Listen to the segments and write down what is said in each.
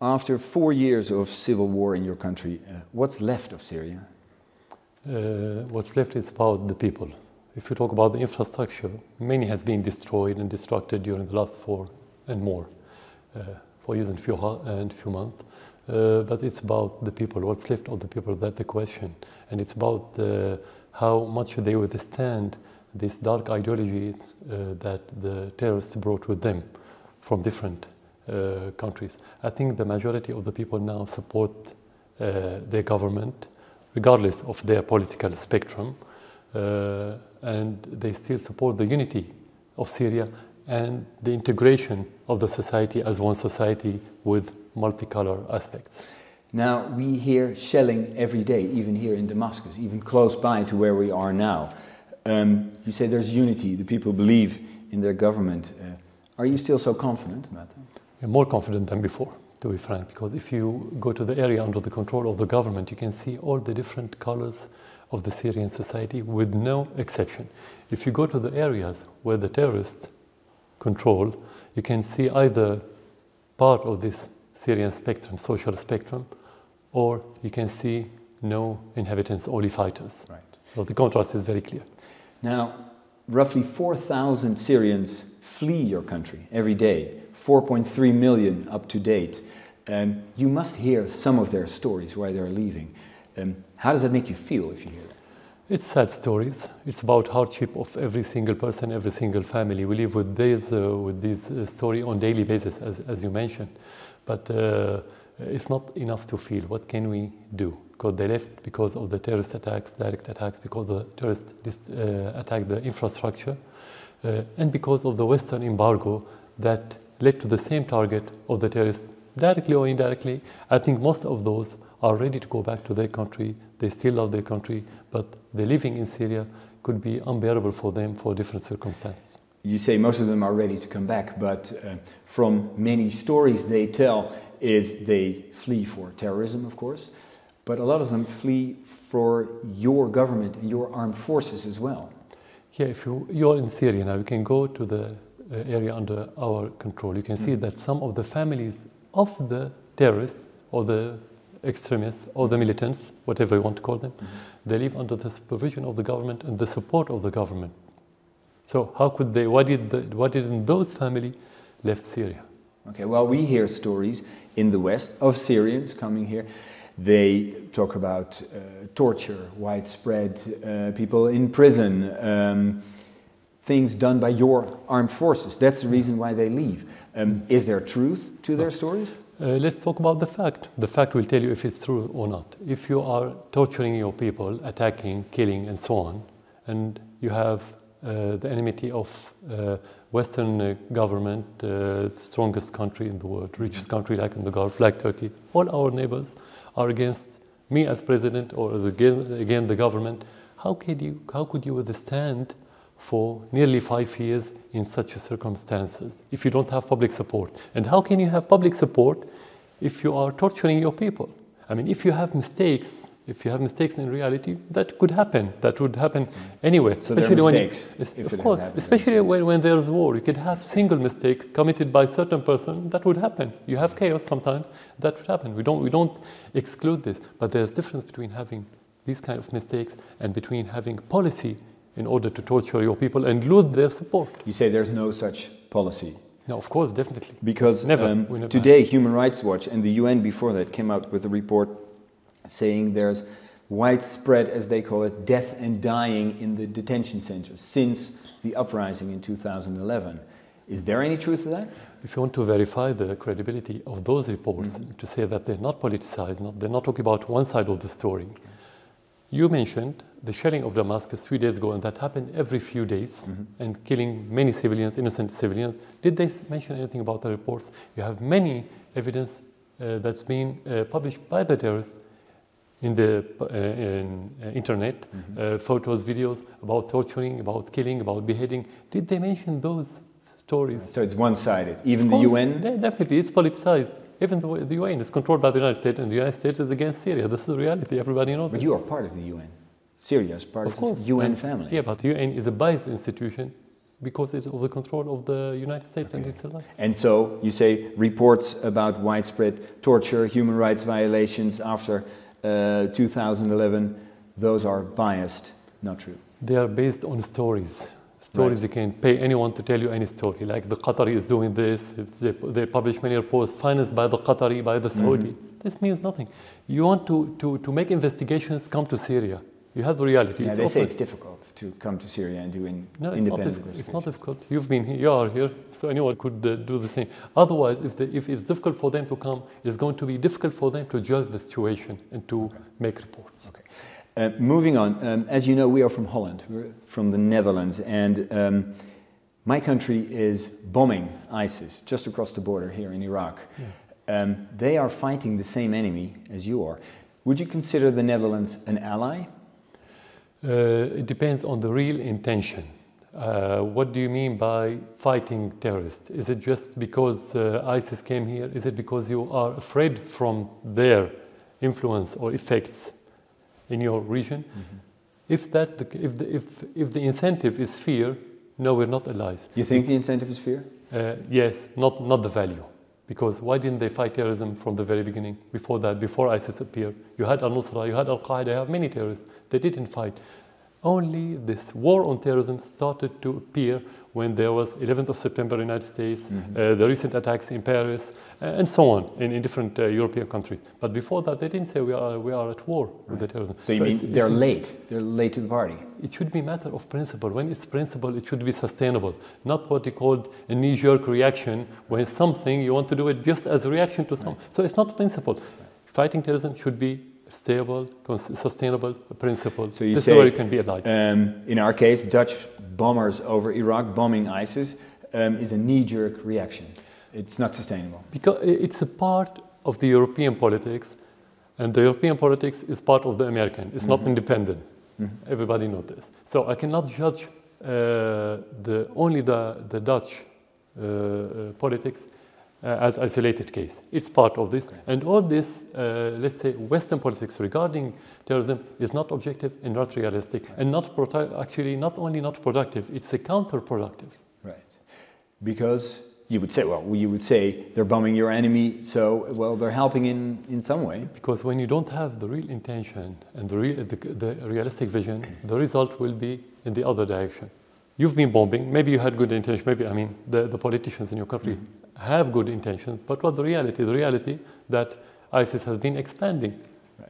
After 4 years of civil war in your country, what's left of Syria? What's left is about the people. If you talk about the infrastructure, many has been destroyed and destructed during the last 4 years and few months. But it's about the people, what's left of the people, that's the question. And it's about how much they withstand this dark ideology that the terrorists brought with them from different countries. I think the majority of the people now support their government, regardless of their political spectrum, and they still support the unity of Syria and the integration of the society as one society with multicolor aspects. Now, we hear shelling every day, even here in Damascus, even close by to where we are now. You say there's unity, the people believe in their government. Are you still so confident about that? I'm more confident than before, to be frank, because if you go to the area under the control of the government, you can see all the different colors of the Syrian society with no exception. If you go to the areas where the terrorists control, you can see either part of this Syrian spectrum, social spectrum, or you can see no inhabitants, only fighters. Right. So the contrast is very clear. Now, roughly 4,000 Syrians flee your country every day, 4.3 million up to date. You must hear some of their stories why they're leaving. How does that make you feel if you hear that? It's sad stories. It's about hardship of every single person, every single family. We live with this story on daily basis, as you mentioned. But it's not enough to feel. What can we do? Because they left because of the terrorist attacks, direct attacks, because the terrorists attacked the infrastructure, and because of the Western embargo that led to the same target of the terrorists, directly or indirectly. I think most of those are ready to go back to their country. They still love their country, but the living in Syria could be unbearable for them for different circumstances. You say most of them are ready to come back, but from many stories they tell is they flee for terrorism, of course, but a lot of them flee for your government and your armed forces as well. Yeah, if you're in Syria now, you can go to the area under our control. You can see that some of the families of the terrorists or the extremists or the militants, whatever you want to call them, they live under the supervision of the government and the support of the government. So how could they, why didn't those families left Syria? Okay, well, we hear stories in the West of Syrians coming here. They talk about torture, widespread, people in prison, things done by your armed forces. That's the reason why they leave. Is there truth to their stories? Let's talk about the fact. The fact will tell you if it's true or not. If you are torturing your people, attacking, killing, and so on, and you have the enmity of Western government, the strongest country in the world, richest country like in the Gulf, like Turkey, all our neighbors are against me as president or against the government. How could you withstand for nearly 5 years in such circumstances if you don't have public support? And how can you have public support if you are torturing your people? I mean, if you have mistakes in reality, that could happen. That would happen anyway. So especially especially when there's war. You could have single mistakes committed by a certain person. That would happen. You have chaos sometimes. That would happen. We don't exclude this. But there's difference between having these kind of mistakes and between having policy in order to torture your people and lose their support. You say there's no such policy? No, of course, definitely. Because today Human Rights Watch and the UN before that came out with a report saying there's widespread, as they call it, death and dying in the detention centers since the uprising in 2011. Is there any truth to that? If you want to verify the credibility of those reports, to say that they're not politicized, they're not talking about one side of the story. You mentioned the shelling of Damascus 3 days ago, and that happened every few days, and killing many civilians, innocent civilians. Did they mention anything about the reports? You have many evidence that's been published by the terrorists in the internet, photos, videos about torturing, about killing, about beheading. Did they mention those stories? So it's one-sided. Even the UN? Yeah, definitely, it's politicized. Even the UN is controlled by the United States, and the United States is against Syria. This is the reality, everybody knows. But you are part of the UN. Syria is part of the UN family. Yeah, but the UN is a biased institution because it's under the control of the United States and its allies. And so you say reports about widespread torture, human rights violations after 2011, those are biased, not true. They are based on stories. Stories, you can pay anyone to tell you any story. Like the Qatari is doing this, they publish many reports financed by the Qatari, by the Saudi. This means nothing. You want to make investigations, come to Syria. You have the reality. Yeah, they say it's difficult to come to Syria and do independent investigation. It's not difficult. You've been here, you are here, so anyone could do the same. Otherwise, if it's difficult for them to come, it's going to be difficult for them to judge the situation and to make reports. Okay. Moving on, as you know, we are from Holland, we're from the Netherlands, and my country is bombing ISIS just across the border here in Iraq. Yeah. They are fighting the same enemy as you are. Would you consider the Netherlands an ally? It depends on the real intention. What do you mean by fighting terrorists? Is it just because ISIS came here? Is it because you are afraid from their influence or effects in your region? If the incentive is fear, no, we're not allies. You think the incentive is fear? Yes, not the value. Because why didn't they fight terrorism from the very beginning? Before that, before ISIS appeared, you had al-Nusra, you had al-Qaeda, you have many terrorists. They didn't fight. Only this war on terrorism started to appear when there was 11th of September in the United States, the recent attacks in Paris, and so on in different European countries. But before that, they didn't say we are at war with the terrorism. So you mean they're late? They're late to the party? It should be a matter of principle. When it's principle, it should be sustainable, not what you called a knee-jerk reaction when something you want to do it just as a reaction to something. So it's not principle. Fighting terrorism should be stable, sustainable principle. So you this say, is where you can be allies. In our case, Dutch bombers over Iraq bombing ISIS is a knee-jerk reaction. It's not sustainable. Because it's a part of the European politics, and the European politics is part of the American. It's not independent. Everybody knows this. So I cannot judge only the Dutch politics as isolated case. It's part of this. And all this, let's say, Western politics regarding terrorism is not objective and not realistic, and actually not only not productive, it's a counterproductive. Right. Because you would say, they're bombing your enemy, so, well, they're helping in some way. Because when you don't have the real intention and the realistic vision, the result will be in the other direction. You've been bombing, maybe you had good intention, maybe, I mean, the politicians in your country have good intentions, but what the reality? The reality that ISIS has been expanding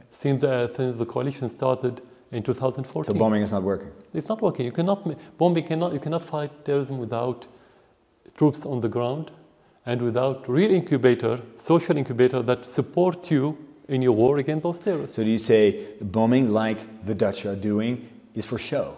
since the coalition started in 2014. So bombing is not working? It's not working. You cannot fight terrorism without troops on the ground and without real incubator, social incubator that support you in your war against those terrorists. So do you say bombing like the Dutch are doing is for show?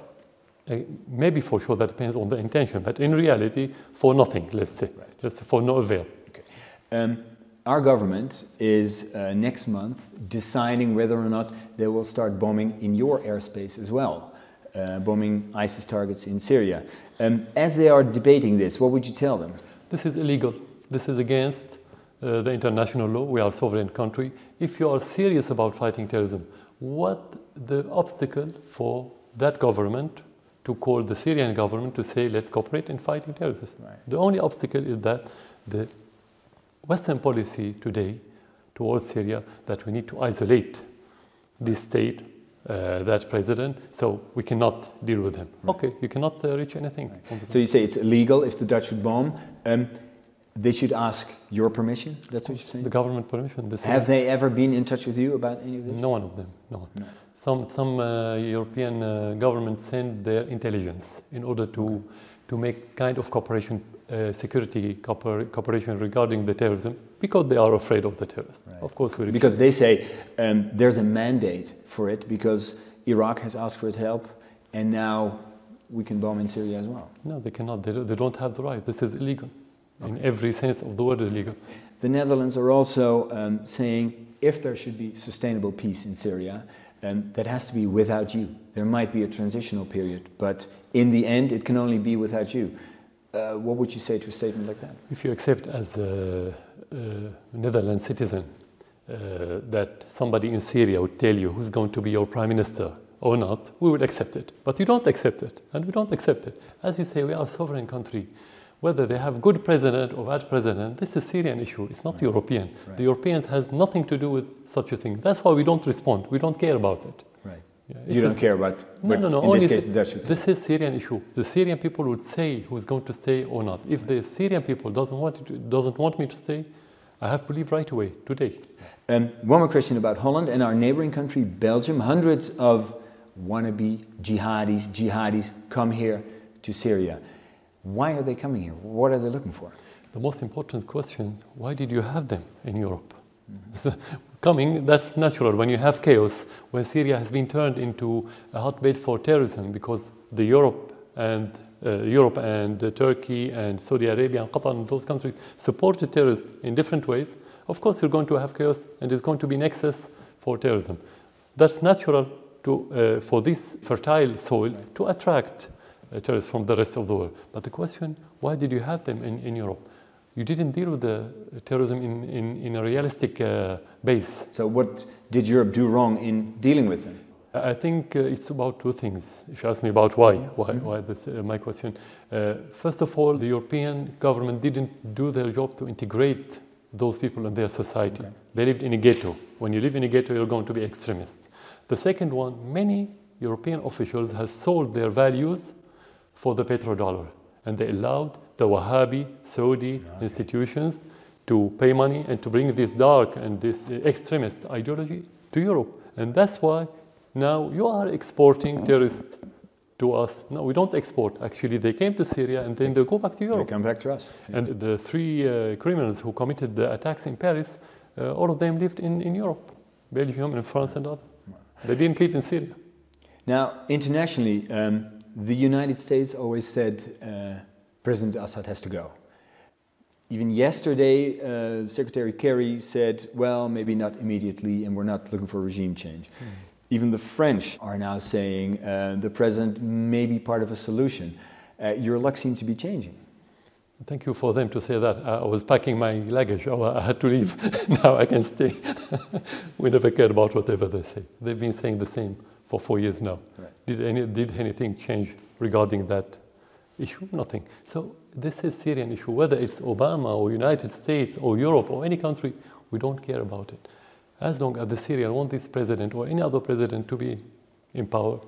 Maybe for sure, that depends on the intention, but in reality, for nothing, let's say. Let's say for no avail. Okay. Our government is next month deciding whether or not they will start bombing in your airspace as well, bombing ISIS targets in Syria. As they are debating this, what would you tell them? This is illegal. This is against the international law. We are a sovereign country. If you are serious about fighting terrorism, what the obstacle for that government to call the Syrian government to say, let's cooperate in fighting terrorism? Right. The only obstacle is that the Western policy today towards Syria, that we need to isolate this state, that president, so we cannot deal with him. Right. Okay, you cannot reach anything. Right. So you say it's illegal if the Dutch would bomb. They should ask your permission? That's what you're saying? The government permission. Have they ever been in touch with you about any of this? No one of them, no one. No. Some European governments send their intelligence in order to make kind of cooperation, security cooperation regarding the terrorism, because they are afraid of the terrorists. Right. Of course, because they say there's a mandate for it because Iraq has asked for its help, and now we can bomb in Syria as well. No, they cannot. They don't have the right. This is illegal. Okay. In every sense of the word, illegal. The Netherlands are also saying if there should be sustainable peace in Syria, that has to be without you. There might be a transitional period, but in the end, it can only be without you. What would you say to a statement like that? If you accept as a Netherlands citizen that somebody in Syria would tell you who's going to be your prime minister or not, we will accept it. But you don't accept it, and we don't accept it. As you say, we are a sovereign country. Whether they have good president or bad president, this is a Syrian issue. It's not European. Right. The Europeans has nothing to do with such a thing. That's why we don't respond. We don't care about it. Right. Yeah, you don't care about, no. In this case, the Dutch would say. This is Syrian issue. The Syrian people would say who's going to stay or not. If the Syrian people doesn't want me to stay, I have to leave right away, today. One more question about Holland and our neighboring country, Belgium. Hundreds of wannabe jihadis come here to Syria. Why are they coming here? What are they looking for? The most important question, why did you have them in Europe? Coming, that's natural. When you have chaos, when Syria has been turned into a hotbed for terrorism because Europe and Turkey and Saudi Arabia and Qatar and those countries supported terrorists in different ways, of course you're going to have chaos and it's going to be nexus for terrorism. That's natural for this fertile soil to attract terrorists from the rest of the world. But the question, why did you have them in Europe? You didn't deal with the terrorism in a realistic base. So what did Europe do wrong in dealing with them? I think it's about two things. If you ask me about why that's my question. First of all, the European government didn't do their job to integrate those people in their society. Okay. They lived in a ghetto. When you live in a ghetto, you're going to be extremist. The second one, many European officials have sold their values for the petrodollar, and they allowed the Wahhabi, Saudi institutions to pay money and to bring this dark and this extremist ideology to Europe. And that's why now you are exporting terrorists to us. No, we don't export. Actually, they came to Syria and then they go back to Europe. They come back to us. And the three criminals who committed the attacks in Paris, all of them lived in Europe, Belgium and France and others. They didn't live in Syria. Now, internationally, the United States always said President Assad has to go. Even yesterday, Secretary Kerry said, well, maybe not immediately, and we're not looking for regime change. Even the French are now saying the president may be part of a solution. Your luck seems to be changing. Thank you for them to say that. I was packing my luggage. I had to leave. Now I can stay. We never care about whatever they say. They've been saying the same for 4 years now. Right. Did anything change regarding that issue? Nothing. So this is Syrian issue. Whether it's Obama or United States or Europe or any country, we don't care about it. As long as the Syrians want this president or any other president to be in power,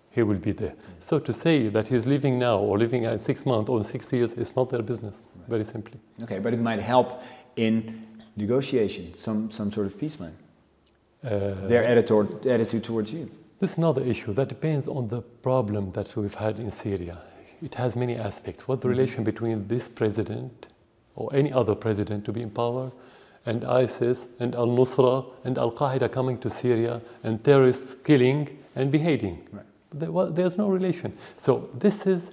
he will be there. So to say that he's leaving now or leaving in 6 months or 6 years is not their business, very simply. Okay, but it might help in negotiation, some sort of peace plan. Their attitude towards you. This is another issue. That depends on the problem that we've had in Syria. It has many aspects. What the relation between this president or any other president to be in power and ISIS and al-Nusra and al-Qaeda coming to Syria and terrorists killing and beheading. Right. There's no relation. So this is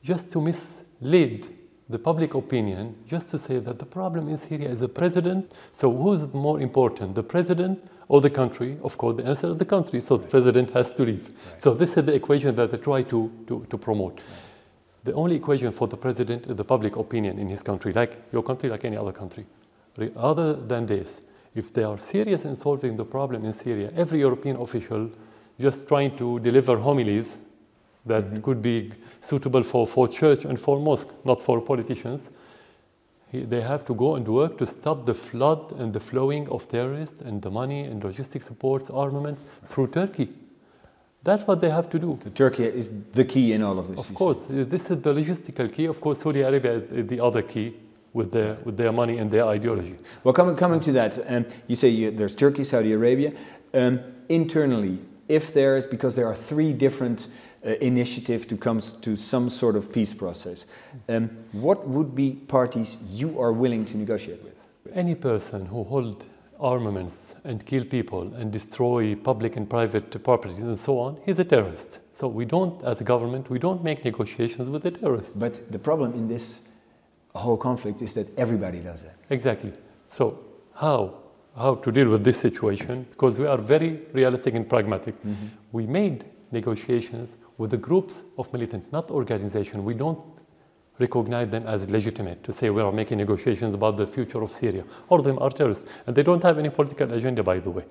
just to mislead the public opinion, just to say that the problem in Syria is the president. So who's more important, the president or the country? Of course, the answer is the country, so the president has to leave. Right. So this is the equation that they try to promote. Right. The only equation for the president is the public opinion in his country, like your country, like any other country. Other than this, if they are serious in solving the problem in Syria, every European official just trying to deliver homilies that could be suitable for church and for mosque, not for politicians, they have to go and work to stop the flood and the flowing of terrorists and the money and logistic supports, armament through Turkey. That's what they have to do. So Turkey is the key in all of this. Of course, this is the logistical key. Of course, Saudi Arabia is the other key with their money and their ideology. Well, coming to that, you say there's Turkey, Saudi Arabia. Internally, if there is, because there are 3 different initiatives to come to some sort of peace process, what would be parties you are willing to negotiate with? Any person who holds armaments and kill people and destroy public and private properties and so on, he's a terrorist. So we don't, as a government, we don't make negotiations with the terrorists. But the problem in this whole conflict is that everybody does that. Exactly. So how to deal with this situation? Because we are very realistic and pragmatic. We made negotiations with the groups of militant, not organization. We don't recognize them as legitimate to say we are making negotiations about the future of Syria. All of them are terrorists, and they don't have any political agenda, by the way.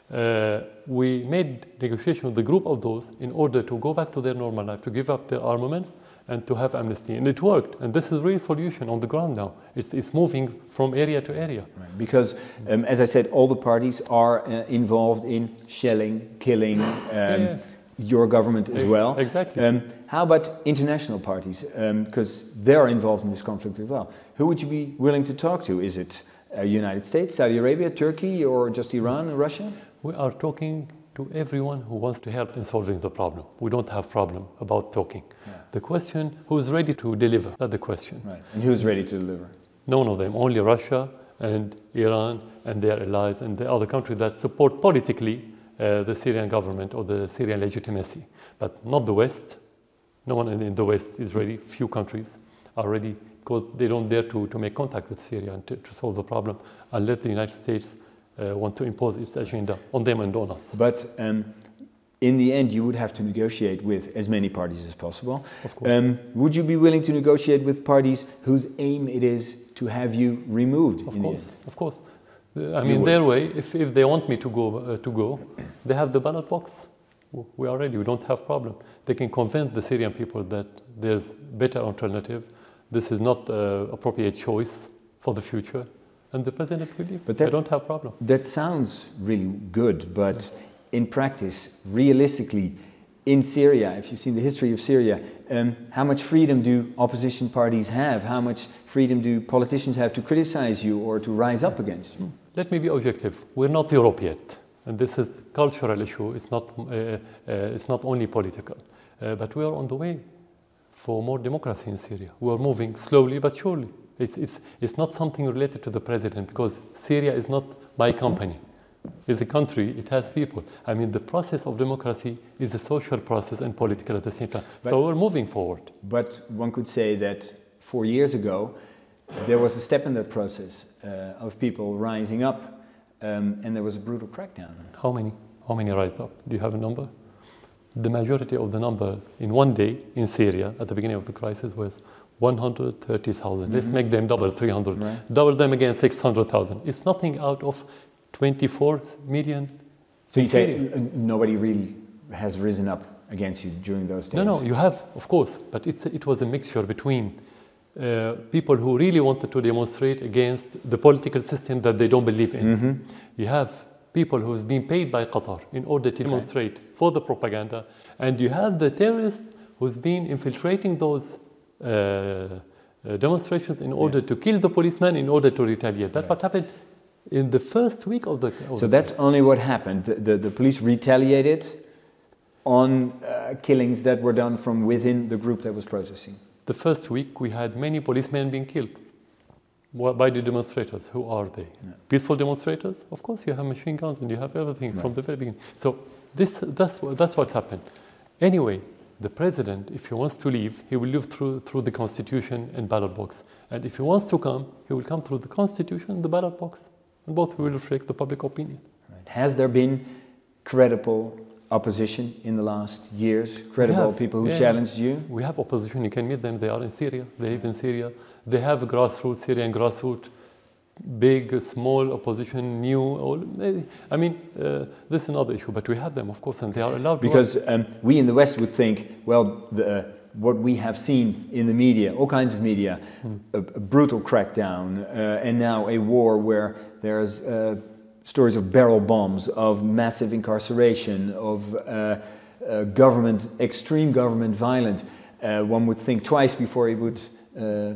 We made negotiation with a group of those in order to go back to their normal life, to give up their armaments and to have amnesty. And it worked. And this is really solution on the ground now. It's moving from area to area. Right. Because, as I said, all the parties are involved in shelling, killing, your government as well. Exactly. How about international parties? Because they are involved in this conflict as well. Who would you be willing to talk to? Is it United States, Saudi Arabia, Turkey, or just Iran and Russia? We are talking to everyone who wants to help in solving the problem. We don't have problem about talking. Yeah. The question, who's ready to deliver? That's the question. Right. And who's ready to deliver? None of them. Only Russia and Iran and their allies and the other countries that support politically the Syrian government or the Syrian legitimacy. But not the West. No one in the West is ready. Few countries are ready because they don't dare to make contact with Syria and to solve the problem unless the United States want to impose its agenda on them and on us. But in the end, you would have to negotiate with as many parties as possible. Of course. Would you be willing to negotiate with parties whose aim it is to have you removed in the end? Of course. I mean, their way, if they want me to go, they have the ballot box. We are ready. We don't have problem. They can convince the Syrian people that there's better alternative. This is not an appropriate choice for the future. And the president will leave. But they don't have problem. That sounds really good, but in practice, realistically, in Syria, if you've seen the history of Syria, how much freedom do opposition parties have? How much freedom do politicians have to criticize you or to rise up against you? Let me be objective. We're not Europe yet, and this is a cultural issue. It's not only political, but we are on the way for more democracy in Syria. We are moving slowly but surely. It's not something related to the president because Syria is not my company. It's a country, it has people. I mean, the process of democracy is a social process and political at the same time. So we're moving forward. But one could say that 4 years ago, there was a step in that process of people rising up and there was a brutal crackdown. How many? How many rised up? Do you have a number? The majority of the number in one day in Syria at the beginning of the crisis was 130,000. Let's make them double, 300. Right. Double them again, 600,000. It's nothing out of 24 million. So you say nobody really has risen up against you during those days? No, you have, of course, but it was a mixture between people who really wanted to demonstrate against the political system that they don't believe in. You have people who's been paid by Qatar in order to demonstrate for the propaganda, and you have the terrorists who's been infiltrating those demonstrations in order to kill the policeman in order to retaliate. That's what happened in the first week of the... So that's only what happened. The police retaliated on killings that were done from within the group that was protesting. The first week we had many policemen being killed by the demonstrators. Who are they? Peaceful demonstrators? Of course you have machine guns and you have everything from the very beginning. So that's what's happened. Anyway, the president, if he wants to leave, he will leave through the constitution and ballot box. And if he wants to come, he will come through the constitution and the ballot box. And both will reflect the public opinion. Right. Has there been credible opposition in the last years? Credible people who challenged you? We have opposition. You can meet them. They are in Syria. They live in Syria. They have grassroots, Syrian grassroots, big, small opposition, new. I mean, this is another issue, but we have them, of course, and they are allowed to. Because we in the West would think, well, what we have seen in the media, all kinds of media, a brutal crackdown, and now a war where there's stories of barrel bombs, of massive incarceration, of extreme government violence. One would think twice before he would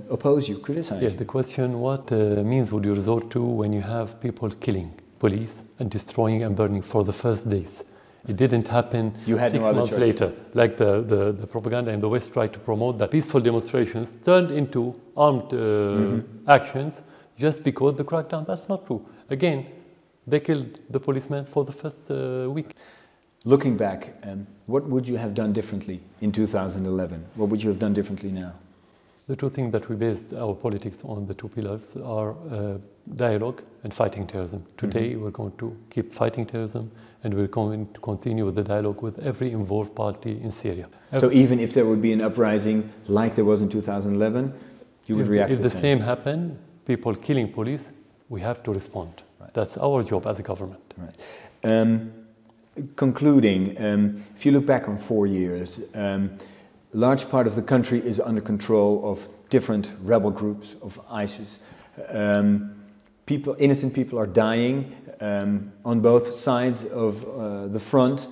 oppose you, criticize you. The question, what means would you resort to when you have people killing police and destroying and burning for the first days? It didn't happen 6 months later, like the propaganda in the West tried to promote that peaceful demonstrations turned into armed actions just because the crackdown. That's not true. Again, they killed the policeman for the first week. Looking back, what would you have done differently in 2011? What would you have done differently now? The two things that we based our politics on, the two pillars, are dialogue and fighting terrorism. Today we're going to keep fighting terrorism and we're going to continue with the dialogue with every involved party in Syria. So even if there would be an uprising like there was in 2011, you would react the same? If the same happened, people killing police, we have to respond. Right. That's our job as a government. Right. Concluding, if you look back on 4 years, a large part of the country is under control of different rebel groups of ISIS. Innocent people are dying on both sides of the front.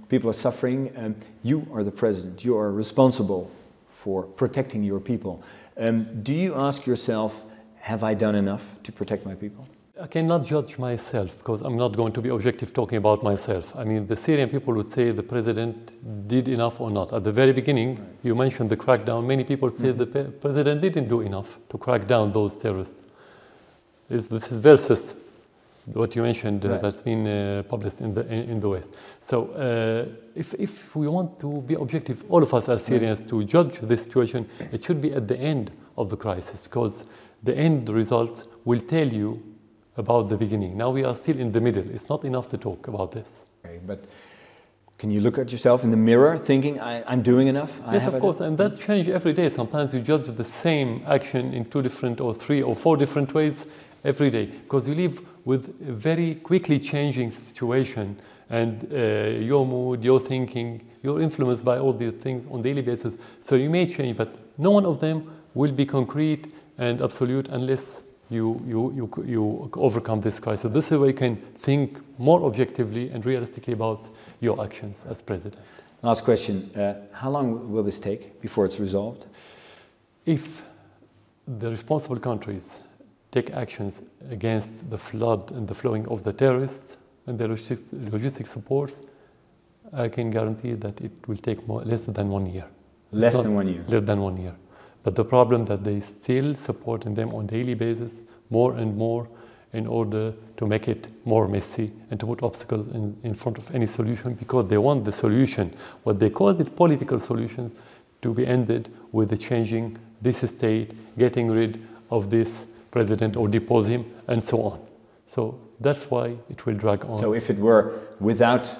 People are suffering. You are the president. You are responsible for protecting your people. Do you ask yourself, have I done enough to protect my people? I cannot judge myself because I'm not going to be objective talking about myself. I mean, the Syrian people would say the president did enough or not. At the very beginning, you mentioned the crackdown. Many people say the president didn't do enough to crack down those terrorists. This is versus what you mentioned that's been published in the West. So if we want to be objective, all of us as Syrians, to judge this situation, it should be at the end of the crisis, because the end results will tell you about the beginning. Now we are still in the middle. It's not enough to talk about this. Okay, but can you look at yourself in the mirror thinking, I'm doing enough? Yes, of course, and that changes every day. Sometimes you judge the same action in 2 different or 3 or 4 different ways every day, because you live with a very quickly changing situation, and your mood, your thinking, you're influenced by all these things on a daily basis. So you may change, but no one of them will be concrete and absolute unless you overcome this crisis. This is where you can think more objectively and realistically about your actions as president. Last question. How long will this take before it's resolved? If the responsible countries take actions against the flood and the flowing of the terrorists and the logistic supports, I can guarantee that it will take less than 1 year. Less than 1 year? Less than 1 year. But the problem that they still supporting them on a daily basis more and more in order to make it more messy and to put obstacles in front of any solution, because they want the solution, what they call the political solution, to be ended with the changing this state, getting rid of this president or depose him, and so on. So that's why it will drag on. So if it were without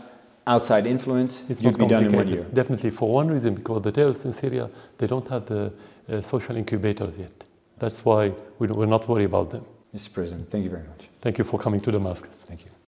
outside influence, you'd be done in 1 year? Definitely, for one reason, because the terrorists in Syria, they don't have the social incubators yet. That's why we're not worried about them. Mr. President, thank you very much. Thank you for coming to Damascus. Thank you.